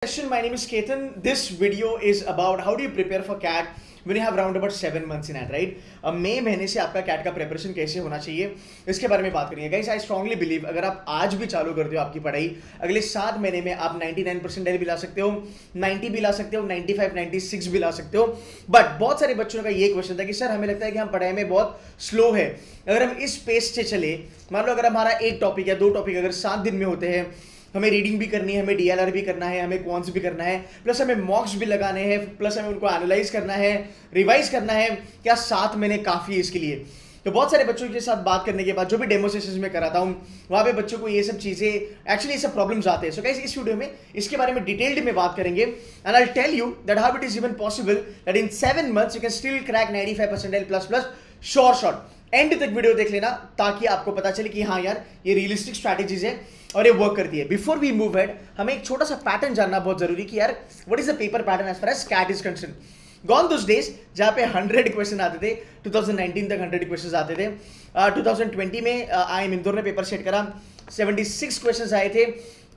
Session. My name is Ketan. This video is about how do you prepare for CAT when you have around about 7 months in hand, right? मई महीने से आपका CAT का preparation कैसे होना चाहिए इसके बारे में बात करेंगे. गाइस, आई स्ट्रांगली बिलीव अगर आप आज भी चालू करते हो आपकी पढ़ाई, अगले 7 महीने में आप 99% भी ला सकते हो, 90 भी ला सकते हो, 95, 96 भी ला सकते हो. बट बहुत सारे बच्चों का ये क्वेश्चन था कि सर हमें लगता है कि हम पढ़ाई में बहुत स्लो है. अगर हम इस पेस से चले, मान लो अगर हमारा एक टॉपिक या 2 टॉपिक अगर 7 दिन में होते हैं, हमें रीडिंग भी करनी है, हमें डीएलआर भी करना है, हमें क्वांट्स भी करना है, प्लस हमें मॉक्स भी लगाने हैं, प्लस हमें उनको एनालाइज करना है, रिवाइज करना है, क्या 7 महीने काफ़ी है इसके लिए? तो बहुत सारे बच्चों के साथ बात करने के बाद जो भी डेमो सेशंस में कराता हूँ वहाँ पे बच्चों को ये सब चीज़ें एक्चुअली ये सब प्रॉब्लम्स आते हैं. सो गाइस, इस वीडियो में इसके बारे में डिटेल्ड में बात करेंगे and I tell you that how it is even possible that in 7 months you can still crack 95% plus plus short. End तक वीडियो देख लेना ताकि आपको पता चले कि हाँ यार ये रियलिस्टिक स्ट्रैटेजीज है और ये वर्क करती है. बिफोर वी मूव हेड, हमें एक छोटा सा पैटर्न जानना बहुत जरूरी कि यार what is the paper pattern as far as CAT is concern. Gone those days जहाँ पे 100 क्वेश्चन आते थे, 2019 तक 100 क्वेश्चन आते थे. 2020 में IIM इंदौर ने पेपर सेट करा, 76 क्वेश्चन आए थे.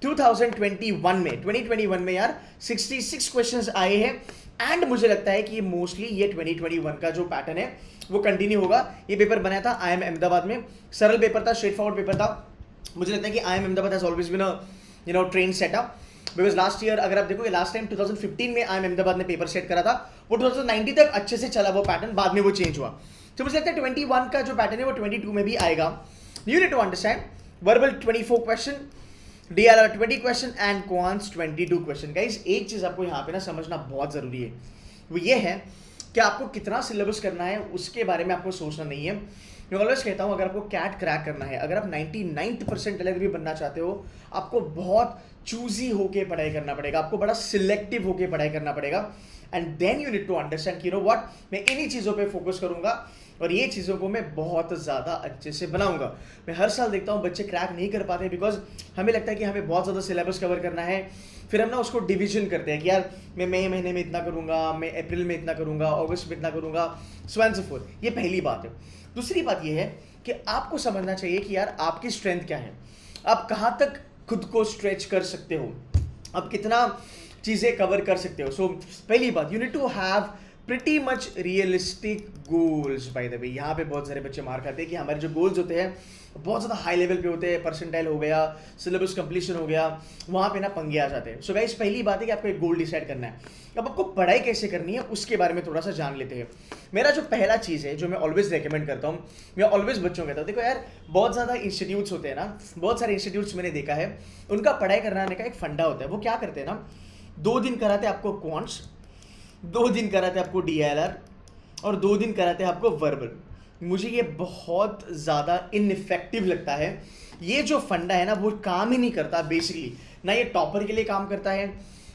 2021 में यार 66 क्वेश्चन आए हैं. एंड मुझे लगता है कि मोस्टली ये 2021 का जो पैटर्न है वो कंटिन्यू होगा. ये पेपर बनाया था IIM अहमदाबाद में, सरल पेपर था, स्ट्रेट फॉरवर्ड पेपर था. मुझे लगता है कि IIM Ahmedabad has always been a trend setup because last year अगर आप देखोगे लास्ट टाइम 2015 में IIM अहमदाबाद ने पेपर सेट करा था, वो 2019 तक अच्छे से चला वो पैटर्न, बाद में वो चेंज हुआ. तो मुझे लगता है 21 का जो पैटर्न है वो 22 में भी आएगा. You need to understand verbal 24 question, DLR 20 question and quants 22 question. Guys, एक चीज आपको यहाँ पे ना समझना बहुत जरूरी है, वो ये है कि आपको कितना सिलेबस करना है उसके बारे में आपको सोचना नहीं है. मैं ऑलवेज कहता हूँ अगर आपको कैट क्रैक करना है, अगर आप 99% भी बनना चाहते हो, आपको बहुत चूजी होके पढ़ाई करना पड़ेगा, आपको बड़ा सिलेक्टिव होके पढ़ाई करना पड़ेगा. And then you need to understand कि यू नो व्हाट, मैं इन्हीं चीज़ों पे फोकस करूंगा और ये चीज़ों को मैं बहुत ज़्यादा अच्छे से बनाऊंगा. मैं हर साल देखता हूँ बच्चे क्रैक नहीं कर पाते बिकॉज हमें लगता है कि हमें बहुत ज़्यादा सिलेबस कवर करना है. फिर हम ना उसको डिवीजन करते हैं कि यार मैं मई महीने में इतना करूँगा, मैं अप्रैल में इतना करूँगा, अगस्त में इतना करूँगा, सो एंड सो फोर्थ. ये पहली बात है. दूसरी बात ये है कि आपको समझना चाहिए कि यार आपकी स्ट्रेंथ क्या है, आप कहाँ तक खुद को स्ट्रेच कर सकते हो, आप कितना चीज़ें कवर कर सकते हो. सो पहली बात, you need to have pretty much realistic goals. By the way, यहाँ पे बहुत सारे बच्चे मार खाते हैं कि हमारे जो गोल्स होते हैं बहुत ज़्यादा हाई लेवल पे होते हैं, परसेंटाइल हो गया, सिलेबस कंप्लीशन हो गया, वहाँ पे ना पंगे आ जाते हैं. सो गाइस, पहली बात है कि आपको एक गोल डिसाइड करना है. अब आपको पढ़ाई कैसे करनी है उसके बारे में थोड़ा सा जान लेते हैं. मेरा जो पहला चीज़ है जो मैं ऑलवेज रेकमेंड करता हूँ, मैं ऑलवेज बच्चों को कहता हूँ, देखो यार बहुत ज़्यादा इंस्टीट्यूट्स होते हैं ना, बहुत सारे इंस्टीट्यूट्स मैंने देखा है, उनका पढ़ाई कराने का एक फंडा होता है. वो क्या करते हैं ना, 2 दिन कराते हैं आपको क्वांट्स, 2 दिन कराते हैं आपको DLR और 2 दिन कराते हैं आपको वर्बल. मुझे ये बहुत ज़्यादा इनइफेक्टिव लगता है. ये जो फंडा है ना वो काम ही नहीं करता बेसिकली. ना ये टॉपर के लिए काम करता है,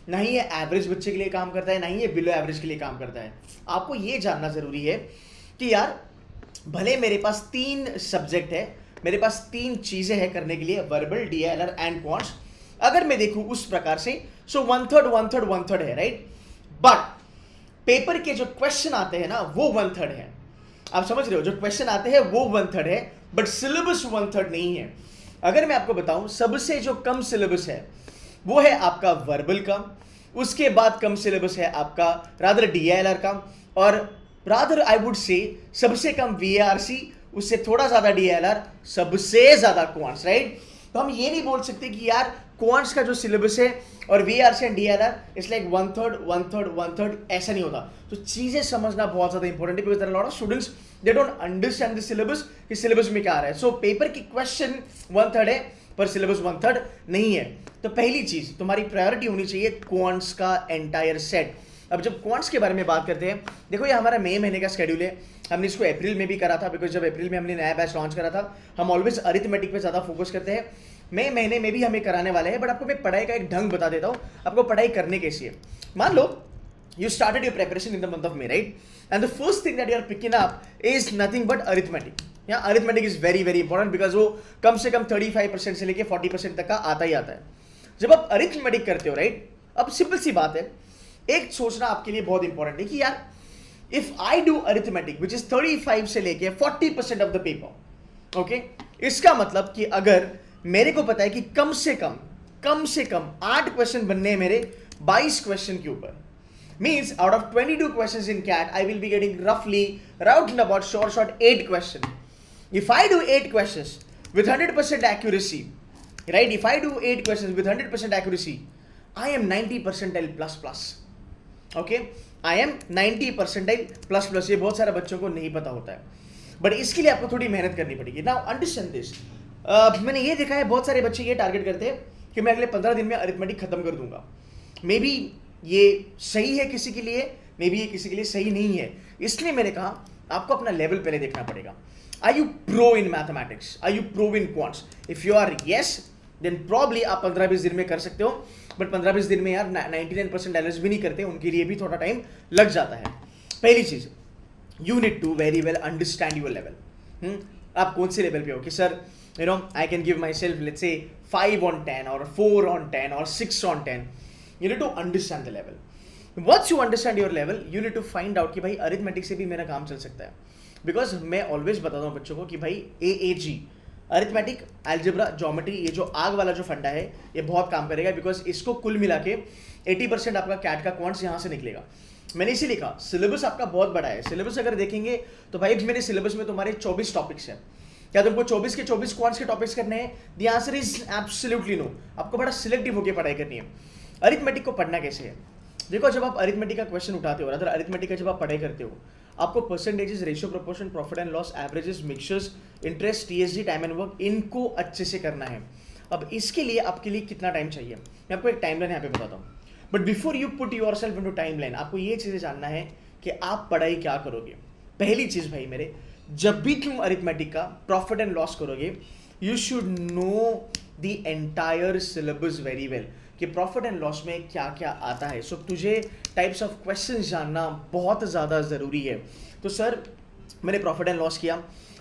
ना ही ये एवरेज बच्चे के लिए काम करता है, ना ही ये बिलो एवरेज के लिए काम करता है. आपको ये जानना ज़रूरी है कि यार भले मेरे पास 3 सब्जेक्ट है, मेरे पास 3 चीज़ें हैं करने के लिए, वर्बल, DLR एंड क्वांट्स. अगर मैं देखूँ उस प्रकार से, सो 1/3 है, राइट. बट पेपर के जो क्वेश्चन आते हैं ना वो 1/3 है. आप समझ रहे हो, जो क्वेश्चन आते हैं वो 1/3 है, बट सिलेबस 1/3 नहीं है. अगर मैं आपको बताऊं सबसे जो कम सिलेबस है वो है आपका वर्बल का, उसके बाद कम सिलेबस है आपका रादर DLR का, और रादर आई वुड से सबसे कम VARC, उससे थोड़ा ज्यादा DLR, सबसे ज्यादा क्वांट्स, राइट. तो हम ये नहीं बोल सकते कि यार क्वांट्स का जो सिलेबस है और VARC and DLR it's like 1/3, ऐसा नहीं होता. तो चीजें समझना बहुत ज्यादा इंपॉर्टेंट है because there are lot of students they don't understand the syllabus कि सिलेबस में क्या आ रहा है. सो पेपर की क्वेश्चन 1/3 है पर सिलेबस 1/3 नहीं है. तो पहली चीज तुम्हारी प्रायोरिटी होनी चाहिए क्वांट्स का एंटायर सेट. अब जब क्वांट्स के बारे में बात करते हैं, देखो ये हमारा मई महीने का शेड्यूल है. हमने इसको अप्रैल में भी करा था बिकॉज जब अप्रैल में हमने नया बैच लॉन्च करा था. हम ऑलवेज अरिथमेटिक पे ज़्यादा फोकस करते हैं. मई महीने में भी हमें कराने वाले हैं, बट आपको मैं पढ़ाई का एक ढंग बता देता हूँ आपको पढ़ाई करने कैसी है. मान लो you started your preparation in the month of May, right? And the first thing that you are picking up is nothing but arithmetic. Yeah, arithmetic is very very important because वो कम से कम 35% से लेके 40% तक का आता ही आता है. जब आप arithmetic करते हो, right? अब सिंपल सी बात है, एक सोचना आपके लिए बहुत इंपॉर्टेंट है कि यार if I do arithmetic which is 35 से लेके 40% of the paper, okay? इसका मतलब कि अगर मेरे को पता है कि कम से कम 8 क्वेश्चन बनने हैं मेरे 22 क्वेश्चन के ऊपर। Means out of 22 question in CAT I will be getting रफली round about short 8 question. If I do 8 question with 100% accuracy, right? If I do 8 questions with 100% accuracy, I am 90 percentile plus plus. Okay? I am 90 percentile plus plus. ये बहुत सारे बच्चों को नहीं पता होता है, बट इसके लिए आपको थोड़ी मेहनत करनी पड़ेगी। Now understand this. मैंने ये देखा है बहुत सारे बच्चे ये टारगेट करते हैं कि मैं अगले 15 दिन में अरिथमेटिक खत्म कर दूंगा। मे बी ये सही है किसी के लिए, मे बी ये किसी के लिए सही नहीं है। इसलिए मैंने कहा आपको अपना लेवल पहले देखना पड़ेगा। Are you pro in mathematics? Are you pro in quants? If you are yes, then probably आप 15-20 दिन में कर सकते हो, बट 15-20 दिन में यार 99% डायलर्स भी नहीं करते, उनके लिए भी थोड़ा टाइम लग जाता है। पहली चीज, you need to very well understand your level. आप कौन से लेवल पे हो कि sir I can give myself let's say 5 on 10 or 4 on 10 or 6 on 10. You need to understand the level. Once you understand your level, you need to find out कि भाई arithmetic से भी मेरा काम चल सकता है। बिकॉज मैं ऑलवेज बताता हूँ बच्चों को कि भाई AAG अरिथमेटिक, अलजेब्रा, ज्योमेट्री, ये जो आग वाला जो फंडा है ये बहुत काम करेगा, बिकॉज इसको कुल मिला के 80% आपका कैट का क्वांट्स यहाँ से निकलेगा। मैंने इसी लिखा सिलेबस आपका बहुत बड़ा है। सिलेबस अगर देखेंगे तो भाई मेरे सिलेबस में तुम्हारे 24 टॉपिक्स हैं। क्या तुमको 24 के 24 क्वांट्स के टॉपिक्स करने हैं? The answer is absolutely no. आपको बड़ा सिलेक्टिव होकर पढ़ाई करनी है। अरिथमेटिक को पढ़ना कैसे है? देखो, जब आप अरिथमेटिक का क्वेश्चन उठाते हो, अगर अरिथमेटिक का जब आप पढ़ाई करते हो, आपको percentages, ratio, proportion, profit and loss, averages, mixtures, interest, TSG, time and work, इनको अच्छे से करना है। अब इसके लिए आपके लिए कितना टाइम चाहिए, मैं आपको एक टाइमलाइन यहाँ पे बताता हूँ। But before you put yourself into timeline, आपको ये चीज़ें जानना है कि आप पढ़ाई क्या करोगे। पहली चीज़ भाई मेरे, जब भी तुम अरिथमेटिक का प्रॉफिट एंड लॉस करोगे, you should know the entire syllabus very well कि प्रॉफिट एंड लॉस में क्या क्या आता है। सो तुझे टाइप्स ऑफ क्वेश्चंस जानना बहुत ज़्यादा ज़रूरी है। तो सर मैंने प्रॉफिट एंड लॉस किया,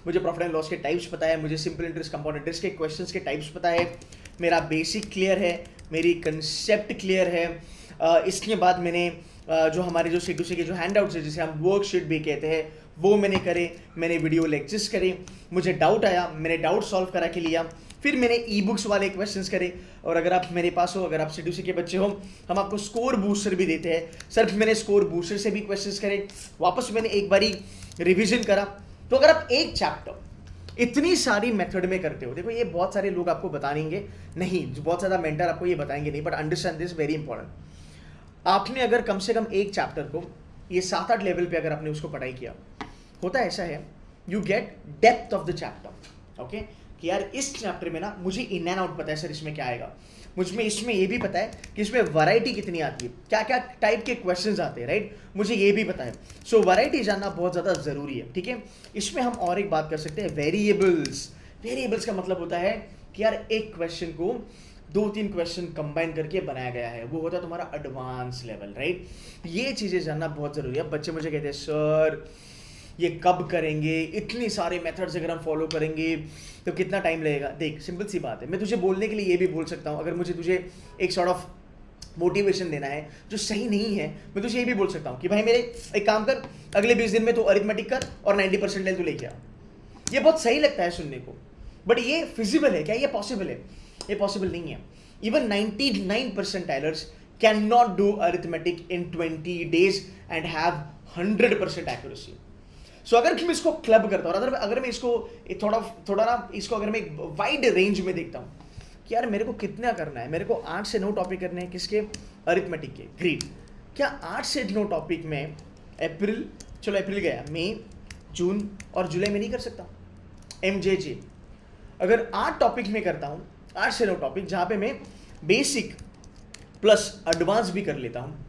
मुझे प्रॉफिट एंड लॉस के टाइप्स पता है, मुझे सिंपल इंटरेस्ट, कंपाउंड इंटरेस्ट के क्वेश्चंस के टाइप्स पता है, मेरा बेसिक क्लियर है, मेरी कंसेप्ट क्लियर है। इसके बाद मैंने जो हमारे जो C2C के जो हैंडआउट्स है, जिसे हम वर्कशीट भी कहते हैं, वो मैंने करे, मैंने वीडियो लेक्चर्स करे, मुझे डाउट आया, मैंने डाउट सॉल्व करा के लिया, फिर मैंने ई-बुक्स वाले क्वेश्चंस करे। और अगर आप मेरे पास हो, अगर आप C2C के बच्चे हो, हम आपको स्कोर बूस्टर भी देते हैं। सर मैंने स्कोर बूस्टर से भी क्वेश्चंस करे, वापस मैंने एक बारी रिवीजन करा। तो अगर आप एक चैप्टर इतनी सारी मेथड में करते हो, देखो ये बहुत सारे लोग आपको बताएंगे नहीं, बहुत ज़्यादा मेंटर आपको ये बताएंगे नहीं, but understand this very important. आपने अगर कम से कम एक चैप्टर को ये 7-8 लेवल पे अगर आपने उसको पढ़ाई किया, होता ऐसा है, you get depth of the chapter. Okay, कि यार इस चैप्टर में ना मुझे इन एंड आउट पता है सर इसमें क्या आएगा, मुझमें इसमें ये भी पता है कि इसमें वैरायटी कितनी आती है, क्या क्या टाइप के क्वेश्चंस आते हैं, राइट, मुझे ये भी पता है। सो वैरायटी जानना बहुत ज़्यादा ज़रूरी है। ठीक है, इसमें हम और एक बात कर सकते हैं, वेरिएबल्स। वेरिएबल्स का मतलब होता है कि यार एक क्वेश्चन को 2-3 क्वेश्चन कंबाइन करके बनाया गया है, वो होता है तुम्हारा एडवांस लेवल, राइट। ये चीज़ें जानना बहुत ज़रूरी है। बच्चे मुझे कहते हैं सर ये कब करेंगे, इतनी सारे मेथड्स अगर हम फॉलो करेंगे तो कितना टाइम लगेगा। देख सिंपल सी बात है, मैं तुझे बोलने के लिए ये भी बोल सकता हूँ, अगर मुझे तुझे एक सॉर्ट ऑफ मोटिवेशन देना है जो सही नहीं है, मैं तुझे ये भी बोल सकता हूँ कि भाई मेरे एक काम कर, अगले 20 दिन में तो अरिथमेटिक कर और 90% तू लेके आ। ये बहुत सही लगता है सुनने को, बट ये फिजिबल है क्या? ये पॉसिबल है? ये पॉसिबल नहीं है। Even 99% tilers can not do arithmetic in 20 days and have 100% accuracy. So अगर मैं इसको क्लब करता हूँ, अगर मैं इसको थोड़ा ना इसको अगर मैं एक वाइड रेंज में देखता हूँ कि यार मेरे को कितना करना है, मेरे को 8 से 9 टॉपिक करने हैं, किसके? अरिथमेटिक के। ग्रेट, क्या 8 से 9 टॉपिक में चलो अप्रैल गया, मई, जून और जुलाई में नहीं कर सकता? MJJ अगर 8 टॉपिक में करता हूँ, 8 से 9 टॉपिक, जहाँ पे मैं बेसिक प्लस एडवांस भी कर लेता हूँ,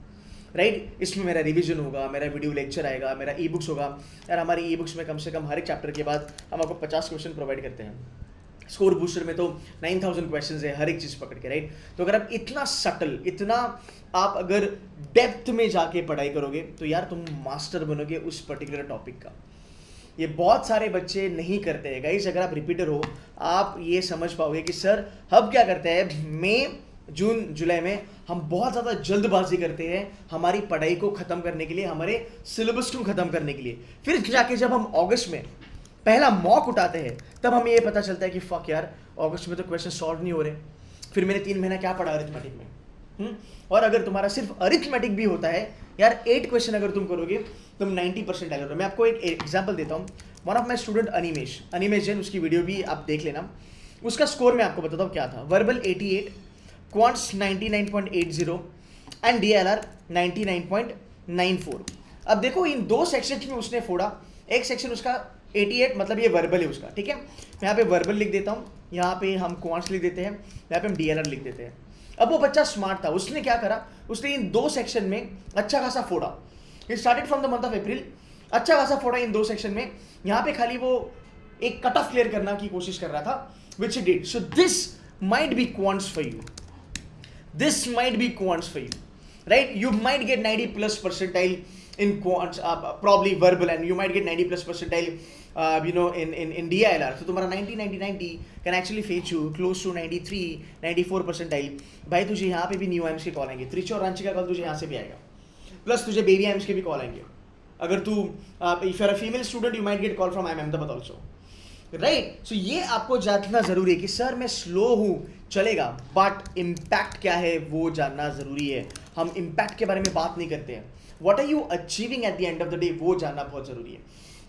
राइट। इसमें मेरा रिवीजन होगा, मेरा वीडियो लेक्चर आएगा, मेरा ई-बुक्स होगा। यार हमारी ई-बुक्स में कम से कम हर एक चैप्टर के बाद हम आपको 50 क्वेश्चन प्रोवाइड करते हैं। स्कोर बूस्टर में तो 9000 क्वेश्चंस है हर एक चीज़ पकड़ के, राइट। तो अगर आप इतना सटल, इतना आप अगर डेप्थ में जाके पढ़ाई करोगे तो यार तुम मास्टर बनोगे उस पर्टिकुलर टॉपिक का। ये बहुत सारे बच्चे नहीं करते हैं गाइस। अगर आप रिपीटर हो, आप ये समझ पाओगे कि सर हम क्या करते हैं, मई, जून, जुलाई में हम बहुत ज़्यादा जल्दबाजी करते हैं हमारी पढ़ाई को ख़त्म करने के लिए, हमारे सिलेबस को ख़त्म करने के लिए। फिर जाके जब हम अगस्त में पहला मॉक उठाते हैं, तब हमें ये पता चलता है कि फक यार अगस्त में तो क्वेश्चन सॉल्व नहीं हो रहे। फिर मैंने 3 महीना क्या पढ़ा अरिथमेटिक में, और अगर तुम्हारा सिर्फ अरिथमेटिक भी होता है यार, 8 क्वेश्चन अगर तुम करोगे तुम 90% डायलर हो। मैं आपको एक एग्जांपल देता हूँ। One of my student Animesh Jain, उसकी वीडियो भी आप देख लेना। उसका स्कोर मैं आपको बताता हूँ क्या था। Verbal 88, quants 99.80 and DLR 99.94। अब देखो इन दो सेक्शन में उसने फोड़ा। एक सेक्शन उसका 88, मतलब ये वर्बल है उसका, ठीक है। मैं यहाँ पे वर्बल लिख देता हूँ, यहाँ पे हम क्वांट्स लिख देते हैं, यहाँ पे हम DLR लिख देते हैं। अब वो बच्चा स्मार्ट था, उसने क्या करा, उसने इन दो सेक्शन में अच्छा खासा फोड़ा। It started from the month of April, अच्छा खासा फोड़ा इन दो सेक्शन में। यहाँ पे खाली वो एक कट ऑफ क्लियर करना की कोशिश कर रहा था, which he did. So this might be quants for you. This might be quants for you, right? You might get 90 plus percentile in quants, probably verbal, and you might get 90 plus percentile, in DILR. So तुम्हारा 90 can actually fetch you close to 93-94 percentile. भाई तुझे यहाँ पे भी new AIIMS के call आएंगे, त्रिची और रांची का कॉल तुझे यहाँ से भी आएगा, प्लस तुझे बेबी आइम्स के भी कॉल आएंगे। अगर तू if you're a female student, you might get call from IIM Ahmedabad also. Right. So ये आपको जानना जरूरी है कि सर मैं स्लो हूं, चलेगा, बट इम्पैक्ट क्या है वो जानना जरूरी है। हम इम्पैक्ट के बारे में बात नहीं करते हैं, what are you achieving at the end of the day, वो जानना बहुत जरूरी है।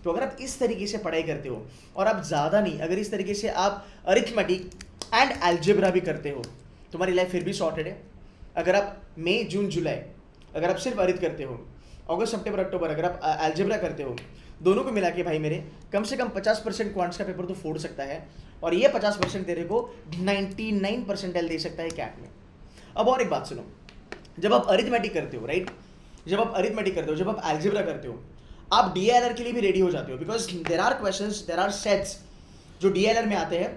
तो अगर आप इस तरीके से पढ़ाई करते हो, और आप ज़्यादा नहीं, अगर इस तरीके से आप अरिथमेटिक एंड अलजेब्रा भी करते हो, तुम्हारी लाइफ फिर भी सॉर्टेड है। अगर आप मई जून जुलाई अगर आप सिर्फ अरिथ करते हो, अगस्त सितंबर अक्टूबर अगर आप अलजेब्रा करते हो, दोनों को मिला के भाई मेरे कम से कम 50% क्वांट्स का पेपर तो फोड़ सकता है, और ये 50% तेरे को 99 परसेंटाइल दे सकता है कैट में। अब और एक बात सुनो, जब आप अरिथमेटिक करते हो, राइट, जब आप अरिथमेटिक करते हो, जब आप अलजेब्रा करते हो, आप DILR के लिए भी रेडी हो जाते हो, because there are questions, there are sets जो DILR में आते हैं,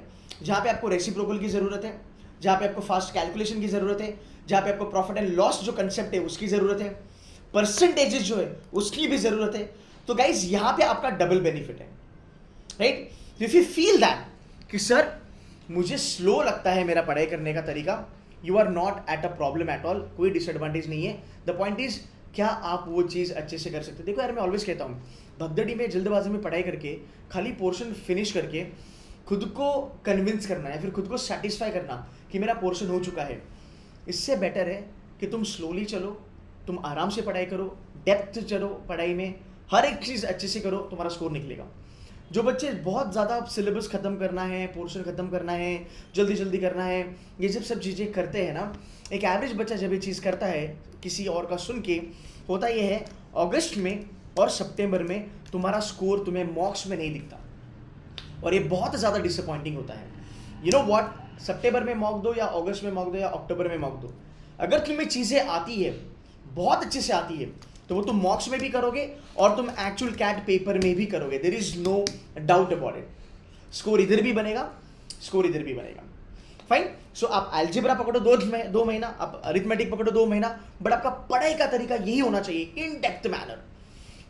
जहाँ पे आपको रेसिप्रोकल की ज़रूरत है, जहाँ पे आपको फास्ट कैलकुलेशन की ज़रूरत है, जहाँ पे आपको प्रॉफिट एंड लॉस जो कंसेप्ट है उसकी ज़रूरत है, परसेंटेजेस जो है उसकी भी ज़रूरत है। तो गाइज यहाँ पे आपका डबल बेनिफिट है, right. If you feel that कि सर मुझे स्लो लगता है मेरा पढ़ाई करने का तरीका, you are not at a problem at all, कोई डिसएडवांटेज नहीं है। द पॉइंट इज क्या आप वो चीज़ अच्छे से कर सकते हैं। देखो यार, मैं ऑलवेज कहता हूँ, भगदड़ी में जल्दबाजी में पढ़ाई करके खाली पोर्शन फिनिश करके खुद को कन्विंस करना है, फिर खुद को सेटिस्फाई करना कि मेरा पोर्शन हो चुका है, इससे बेटर है कि तुम स्लोली चलो, तुम आराम से पढ़ाई करो, डेप्थ चलो पढ़ाई में, हर एक चीज़ अच्छे से करो, तुम्हारा स्कोर निकलेगा। जो बच्चे बहुत ज़्यादा सिलेबस ख़त्म करना है, पोर्शन ख़त्म करना है, जल्दी जल्दी करना है, ये जब सब चीज़ें करते हैं ना, एक एवरेज बच्चा जब ये चीज़ करता है किसी और का सुन के, होता ये है अगस्त में और सितंबर में तुम्हारा स्कोर तुम्हें मॉक्स में नहीं दिखता, और ये बहुत ज़्यादा डिसअपॉइंटिंग होता है। यू नो व्हाट, सितंबर में मॉक दो या अगस्त में मॉक दो या अक्टूबर में मॉक दो, अगर तुम्हें चीज़ें आती है, बहुत अच्छे से आती है, तो वो तुम मॉक्स में भी करोगे और तुम एक्चुअल कैट पेपर में भी करोगे, there is no doubt about it. Score इधर भी बनेगा, स्कोर इधर भी बनेगा, फाइन। सो आप अलजेब्रा पकड़ो 2 महीना, आप अरिथमेटिक पकड़ो 2 महीना, बट आपका पढ़ाई का तरीका यही होना चाहिए, इन डेप्थ मैनर।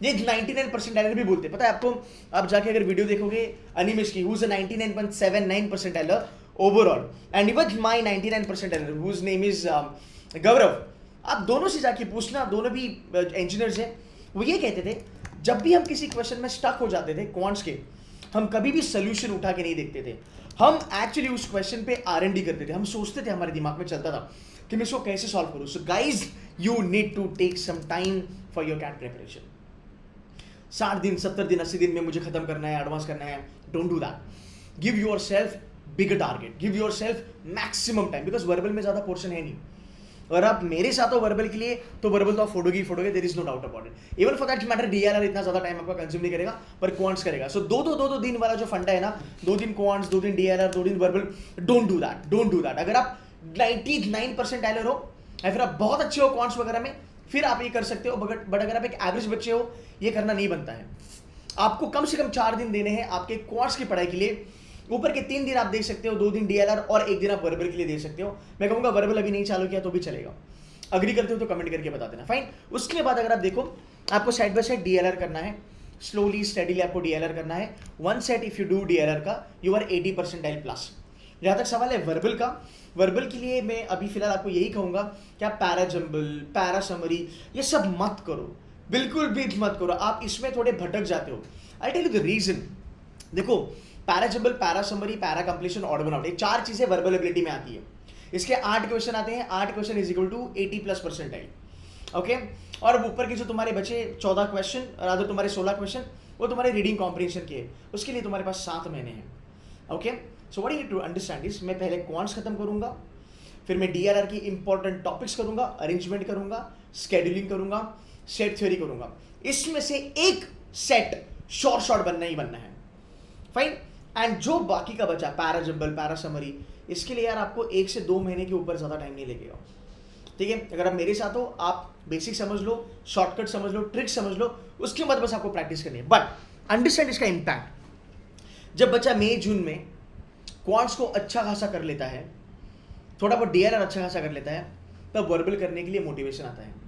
ये 99% डायलर भी बोलते हैं, पता है आपको, आप जाके अगर वीडियो देखोगे अनिमेश की, who is a 99.79% dialer overall, and even my 99% dialer whose name is Gaurav, आप दोनों से जाके पूछना, दोनों भी इंजीनियर्स हैं, वो ये कहते थे जब भी हम किसी क्वेश्चन में स्टक हो जाते थे क्वांट्स के, हम कभी भी सोल्यूशन उठा के नहीं देखते थे, हम एक्चुअली उस क्वेश्चन पे R&D करते थे, हम सोचते थे, हमारे दिमाग में चलता था कि मैं इसको कैसे सॉल्व करूँ। So guys, you need to take some time for your CAT preparation. 60 दिन 70 दिन 80 दिन में मुझे खत्म करना है, एडवांस करना है, don't do that. Give your self bigger target, give your self maximum time, because verbal में ज़्यादा पोर्शन है नहीं। अगर आप मेरे साथ हो वर्बल के लिए, तो वर्बल तो आप फोड़ोगे, there is no doubt about it. Even for that matter DLR इतना ज्यादा टाइम आपका कंज्यूम नहीं करेगा, पर क्वांट्स करेगा। सो दो दिन वाला जो फंडा है ना, 2 दिन क्वांट्स, 2 दिन DLR, 2 दिन वर्बल, डोंट डू दैट। अगर आप 99% डायलर हो या फिर आप बहुत अच्छे हो क्वांट्स वगैरह में, फिर आप ये कर सकते हो, बट अगर आप एक एवरेज बच्चे हो, ये करना नहीं बनता है। आपको कम से कम 4 दिन देने हैं आपके क्वांट्स की पढ़ाई के लिए, ऊपर के 3 दिन आप दे सकते हो, 2 दिन DLR और 1 दिन आप वर्बल के लिए दे सकते हो। मैं कहूँगा वर्बल अभी नहीं चालू किया तो भी चलेगा, अग्री करते हो तो कमेंट करके बता देना, फाइन। उसके बाद अगर आप देखो, आपको साइड बाय साइड DLR करना है, स्लोली स्टडीली आपको DLR करना है। 1 set if you do DLR का, यू आर 80 परसेंटाइल प्लस। जहाँ तक सवाल है वर्बल का, वर्बल के लिए मैं अभी फिलहाल आपको यही कहूँगा कि आप पैरा जंबल, पैरा समरी, ये सब मत करो, बिल्कुल भी मत करो, आप इसमें थोड़े भटक जाते हो। I tell you the reason. देखो, para jumble, para summary, para completion, odd one out, ये 4 चीज़ें वर्बल एबिलिटी में आती है। इसके 8 क्वेश्चन आते हैं, 8 question is equal to 80+ percentile, okay. और अब ऊपर के जो तुम्हारे बचे 14 क्वेश्चन और अदर तुम्हारे 16 क्वेश्चन, वो तुम्हारे रीडिंग कॉम्प्रिहेंशन के, उसके लिए तुम्हारे पास 7 महीने हैं, okay. So what you need to understand is, मैं पहले क्वांट्स खत्म करूंगा, फिर मैं डीआरआर की इंपॉर्टेंट टॉपिक्स करूंगा, अरेंजमेंट करूंगा, स्केड्यूलिंग करूंगा, सेट थ्योरी करूंगा। इसमें से एक सेट शॉर्ट बनना ही बनना है, फाइन। एंड जो बाकी का बचा, पैरा जंबल, पैरा समरी, इसके लिए यार आपको 1 से 2 महीने के ऊपर ज़्यादा टाइम नहीं लगेगा, ठीक है। अगर आप मेरे साथ हो, आप बेसिक समझ लो, शॉर्टकट समझ लो, ट्रिक समझ लो, उसके बाद बस आपको प्रैक्टिस करनी है। बट अंडरस्टैंड इसका इम्पैक्ट, जब बच्चा मई जून में क्वांट्स को अच्छा खासा कर लेता है, थोड़ा बहुत डीआरआर अच्छा खासा कर लेता है, तब वर्बल करने के लिए मोटिवेशन आता है।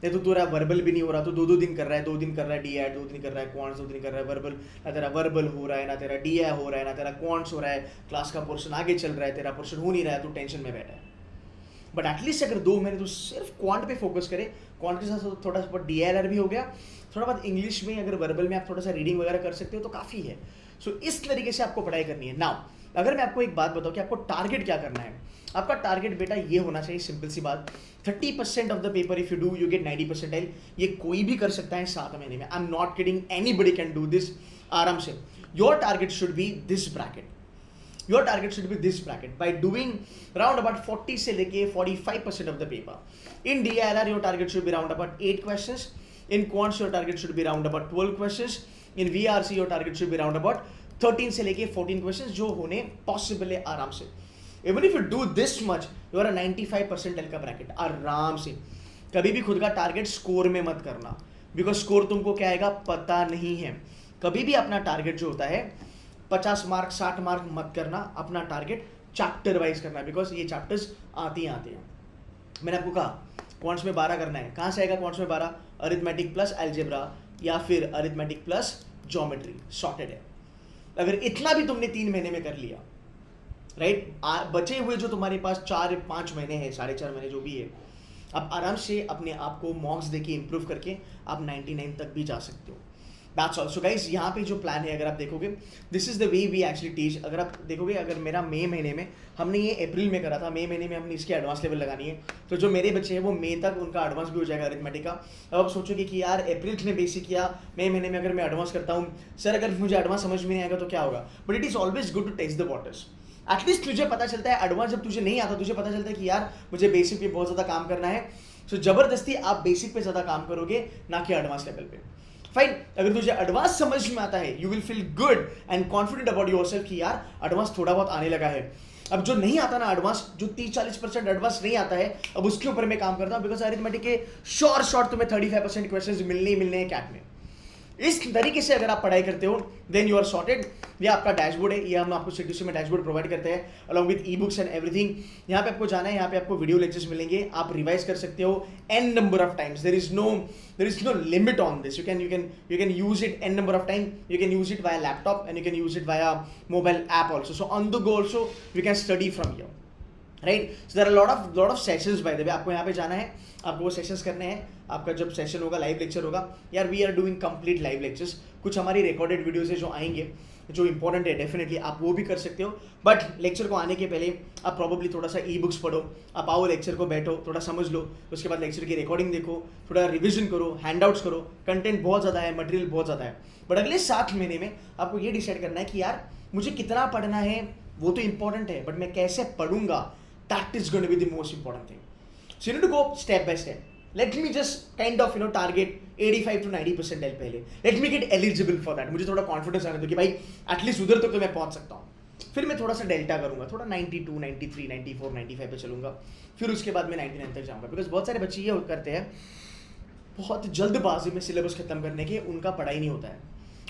नहीं तो तेरा वर्बल भी नहीं हो रहा, तो 2 दिन कर रहा है, 2 दिन कर रहा है डीआर, 2 दिन कर रहा है क्वांट्स, 2 दिन कर रहा है वर्बल, ना तेरा वर्बल हो रहा है, ना तेरा डीआर हो रहा है, ना तेरा क्वांट्स हो रहा है, क्लास का पोर्शन आगे चल रहा है, तेरा पोर्शन हो नहीं रहा है, तो टेंशन में बैठा है। बट एटलीस्ट अगर 2 महीने तो सिर्फ क्वांट पे फोकस करें, क्वांट के साथ थोड़ा सा डीआर भी हो गया, थोड़ा बहुत इंग्लिश में, अगर वर्बल में आप थोड़ा सा रीडिंग वगैरह कर सकते हो तो काफ़ी है। सो इस तरीके से आपको पढ़ाई करनी है। नाउ अगर मैं आपको एक बात बताऊं कि आपको टारगेट क्या करना है, आपका टारगेट बेटा ये होना चाहिए, सिंपल सी बात, 30% of the paper if you do you get 90 percentile. ये कोई भी कर सकता है 7 महीने में, I am not kidding, anybody can do this आराम से। Your target should be this bracket, your target should be this bracket by doing round about 40 से लेके 45% of the paper. In DIR your target should be round about 8 questions, in quants your target should be round about 12 questions, in VRC your target should be round about 13 से लेके 14 questions, जो होने possible है आराम से। Even if you do this much you are a 95% का bracket आराम से। कभी भी खुद का टारगेट स्कोर में मत करना, बिकॉज स्कोर तुमको क्या आएगा पता नहीं है। कभी भी अपना टारगेट जो होता है 50 मार्क 60 मार्क मत करना, अपना टारगेट चैप्टर वाइज करना, बिकॉज ये चैप्टर्स आते हैं। मैंने आपको कहा क्वांट्स में 12 करना है, कहाँ से आएगा क्वांट्स में 12? अरिथमेटिक प्लस अलजेब्रा या फिर अरिथमेटिक प्लस ज्योमेट्री, सॉर्टेड है। अगर इतना भी तुमने 3 महीने में कर लिया, राइट, बचे हुए जो तुम्हारे पास 4-5 महीने हैं, 4.5 महीने जो भी है, आप आराम से अपने आप को मॉक्स देके इंप्रूव करके आप 99 तक भी जा सकते हो। That's all. सो गाइस, यहाँ पे जो प्लान है अगर आप देखोगे, this is the way we actually teach. अगर आप देखोगे, अगर मेरा मई महीने में, हमने ये अप्रैल में करा था, मई महीने में हमने इसकी एडवांस लेवल लगानी है, तो जो मेरे बच्चे हैं वो मई तक उनका एडवांस भी हो जाएगा अरिथमेटिक का। अब आप सोचोगे कि यार अप्रैल ने बेसिक किया, मई महीने में अगर मैं एडवांस करता हूँ, सर अगर मुझे एडवांस समझ में नहीं आएगा तो क्या होगा? But it is always good to test the waters. At least तुझे पता चलता है, एडवांस जब तुझे नहीं आता, तुझे पता चलता है कि यार मुझे बेसिक पे बहुत ज़्यादा काम करना है। सो जबरदस्ती आप बेसिक पे ज़्यादा काम करोगे, ना कि एडवांस लेवल पे। फाइन, अगर तुझे एडवांस समझ में आता है, you will feel good and confident about yourself कि यार एडवांस थोड़ा बहुत आने लगा है। अब जो नहीं आता ना एडवांस, जो 30-40% एडवांस नहीं आता है, अब उसके ऊपर मैं काम करता हूँ, बिकॉज अरिथमेटिक के शॉर्ट तुम्हें 35% क्वेश्चंस मिलने ही मिलने हैं कैट में। इस तरीके से अगर आप पढ़ाई करते हो, देन यू आर सॉर्टेड। ये आपका डैशबोर्ड है, ये हम आपको सीटीसी में डैशबोर्ड प्रोवाइड करते हैं along with e books and everything. यहाँ पे आपको जाना है, यहाँ पे आपको वीडियो लेक्चर्स मिलेंगे, आप रिवाइज कर सकते हो n number of times. There is no limit on this. You can use it n number of time. You can use it via laptop and you can use it via mobile app also. So on the go also you can study from here, right. So there are lot of sessions by the way. आपको यहाँ पे जाना है, आपको वो sessions करने हैं। आपका जब सेशन होगा, लाइव लेक्चर होगा, यार we are doing complete live lectures. कुछ हमारी रिकॉर्डेड वीडियोस है जो आएंगे, जो इंपॉर्टेंट है, डेफिनेटली आप वो भी कर सकते हो। बट लेक्चर को आने के पहले आप प्रॉब्ली थोड़ा सा ई बुक्स पढ़ो, आप आओ लेक्चर को बैठो, थोड़ा समझ लो, उसके बाद लेक्चर की रिकॉर्डिंग देखो, थोड़ा रिविजन करो, हैंडआउट्स करो। कंटेंट बहुत ज़्यादा है, मटेरियल बहुत ज़्यादा है। बट अगले 7 महीने में आपको ये डिसाइड करना है कि यार मुझे कितना पढ़ना है, वो तो इंपॉर्टेंट है, बट मैं कैसे पढ़ूंगा, that is going to be the most important thing. So you need to go step by step. Let me just kind of target 85 to 90% पहले। Let me get eligible for that। मुझे थोड़ा confidence आने दो कि भाई at least उधर तक तो मैं पहुंच सकता हूँ। फिर मैं थोड़ा सा डेल्टा करूंगा, थोड़ा 92, 93, 94, 95 पे चलूंगा, फिर उसके बाद मैं 99 तक जाऊंगा। बिकॉज बहुत सारे बच्चे ये करते हैं, बहुत जल्दबाजी में सिलेबस खत्म करने के, उनका पढ़ाई नहीं होता है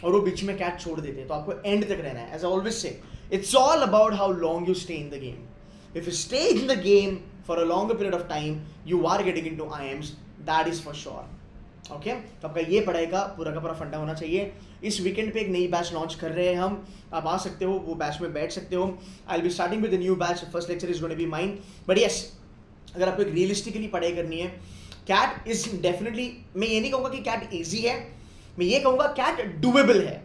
और वो बीच में कैच छोड़ देते हैं। तो आपको एंड तक रहना है। As I always say, it's all about how long you stay in the game. If you stay in the game for a longer period of time, you are getting into IIMs, that is for sure. Okay, तो आपका ये पढ़ाई का पूरा फंडा होना चाहिए। इस वीकेंड पे एक नई बैच लॉन्च कर रहे हैं हम, आप आ सकते हो, वो बैच में बैठ सकते हो। I will be starting with the new batch, first lecture is going to be mine. But yes, अगर आपको एक रियलिस्टिकली पढ़ाई करनी है, कैट इज डेफिनेटली, मैं ये नहीं कहूँगा कि कैट ईजी है, मैं ये कहूँगा कैट डूएबल है।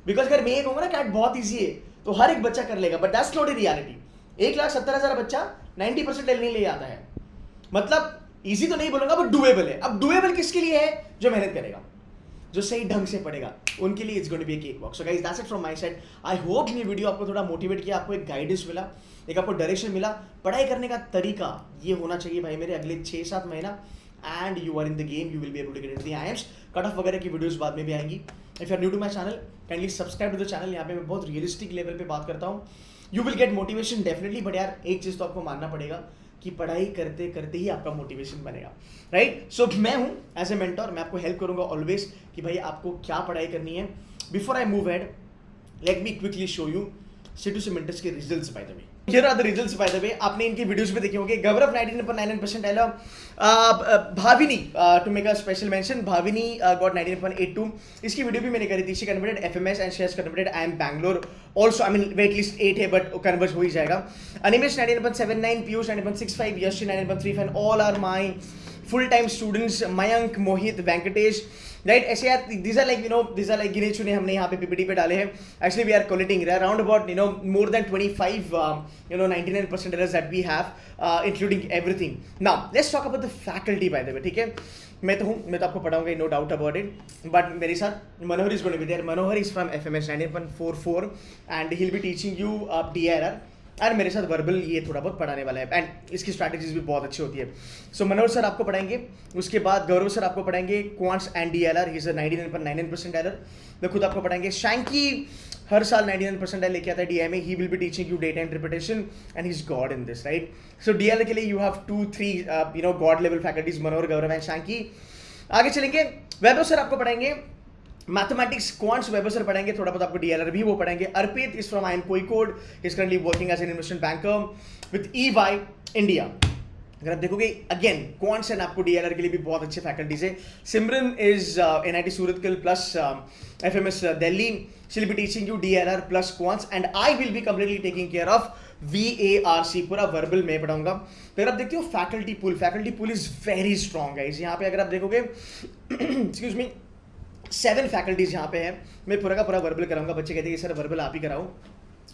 बिकॉज अगर मैं ये कहूँगा ना कैट बहुत ईजी है तो हर एक बच्चा कर लेगा, but that's not a reality. 1,70,000 बच्चा 90% नहीं ले आता है, मतलब इजी तो नहीं बोलूंगा बट डुएबल है। अब डुएबल किसके लिए है? जो मेहनत करेगा, जो सही ढंग से पढ़ेगा, उनके लिए it's going to be a cake walk. So guys that's it from my side. I hope ये वीडियो आपको थोड़ा मोटिवेट किया, आपको एक गाइडेंस मिला, एक आपको डायरेक्शन मिला। पढ़ाई करने का तरीका ये होना चाहिए भाई मेरे अगले 6-7 महीना, and you are in the game, you will be able to get into the IIMs. Cut off वगैरह की वीडियोस बाद में भी आएंगी। If you are new to my channel, kindly subscribe to the channel. यहाँ पे मैं बहुत रियलिस्टिक लेवल पे बात करता हूँ। You will get motivation definitely, but यार एक चीज़ तो आपको मानना पड़ेगा कि पढ़ाई करते करते ही आपका मोटिवेशन बनेगा, राइट? सो मैं हूँ एज ए मेंटर, मैं आपको हेल्प करूँगा ऑलवेज कि भाई आपको क्या पढ़ाई करनी है। Before I move head, let me quickly show you सिटू सीमेंटस के results by the way. Here are the results by the way. आपने इनके वीडियोस में देखे होंगे। गौरव 99.99% आया, Bhavini to make a special mention, Bhavini got 99.82। इसकी वीडियो भी मैंने करी थी। She converted FMS and she has converted I M Bangalore also. I mean wait list 8 है बट कन्वर्ट हो ही जाएगा। Animesh 99.79, Piyush 99.65, Yashi 99.35, all are my full time students. Mayank, Mohit, Venkatesh, right? ऐसे यार these are like गिने चुने हमने यहाँ पे पीपीटी पे डाले हैं। Actually we are collating around about more than 25 99% errors that we have, including everything. Now let's talk about the faculty by the way, ठीक है? मैं तो आपको पढ़ाऊंगा, no doubt about it, but मेरे साथ Manohar is going to be there. Manohar is from FMS 99.44 and he will be teaching you DIRR, and मेरे साथ वर्बल ये थोड़ा बहुत पढ़ाने वाला है, एंड इसकी स्ट्रैटेजीज भी बहुत अच्छी होती है। सो मनोहर सर आपको पढ़ाएंगे, उसके बाद गौरव सर आपको पढ़ाएंगे quants and DLR, he is 99.99% error, मैं खुद आपको पढ़ाएंगे। शैंकी हर साल 99% लेके आता है DI में, ही will be teaching you data interpretation and he is God in this, right? So DLR के लिए you have 2-3 God level faculties, Manohar, Gaurav and Shanky. आगे चलेंगे, वैभव सर आपको पढ़ाएंगे मैथमेटिक्स, क्वांट्स, वैभव सर पढ़ाएंगे, थोड़ा बहुत आपको DLR भी वो पढ़ाएंगे। Arpit is from I M Kozhikode, is currently working as an investment banker with EY India. अगर आप देखोगे अगेन क्वांट्स एंड आपको DLR के लिए भी बहुत अच्छे फैकल्टीज है। Simran is NIT Surathkal plus FMS Delhi, she will be teaching you DLR plus quants, and I will be completely taking care of VARC, पूरा वर्बल मैं पढ़ाऊंगा। अगर आप देखते हो faculty pool is very strong guys. यहाँ पे अगर आप देखोगे एक्सक्यूज मी 7 फैकल्टीज यहाँ पे है। मैं पूरा का पूरा वर्बल कराऊंगा। बच्चे कहते हैं कि सर वर्बल आप ही कराओ,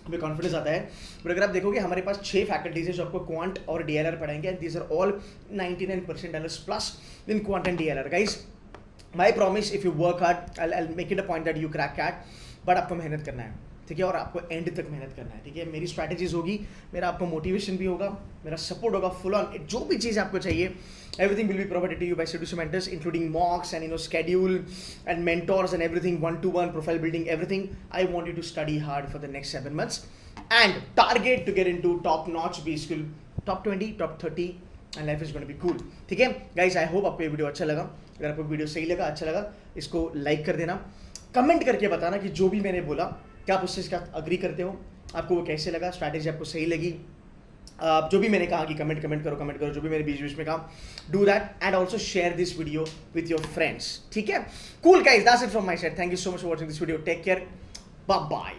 हमें कॉन्फिडेंस आता है। बट अगर आप देखोगे हमारे पास 6 फैकल्टीज है जो आपको क्वांट और DLR पढ़ाएंगे, and these are all 99% errors plus in quant and DLR। Guys my promise, if you work hard I will make it a point that you crack CAT, but आपको मेहनत करना है, ठीक है? और आपको एंड तक मेहनत करना है, ठीक है? मेरी स्ट्रैटेजीज होगी, मेरा आपको मोटिवेशन भी होगा, मेरा सपोर्ट होगा फुल ऑन, जो भी चीज़ आपको चाहिए everything will be provided to you by Seduce Mentors, including mocks and schedule and mentors and everything, one-to-one profile building, everything. I want you to study hard for the next 7 months and target to get into top-notch B school, top 20, top 30, and life is going to be cool. ठीक है guys, I hope आपको ये video अच्छा लगा। अगर आपको video सही लगा, अच्छा लगा, इसको लाइक कर देना, कमेंट करके बताना कि जो भी मैंने बोला क्या आप उससे इसका अग्री करते हो, आपको वो कैसे लगा, स्ट्रैटेजी आपको सही लगी। जो भी मैंने कहा कि कमेंट करो, जो भी मैंने बीच में कहा, do that and also share this video with your friends, ठीक है? Cool guys, that's it from my side. Thank you so much for watching this video. Take care, bye bye.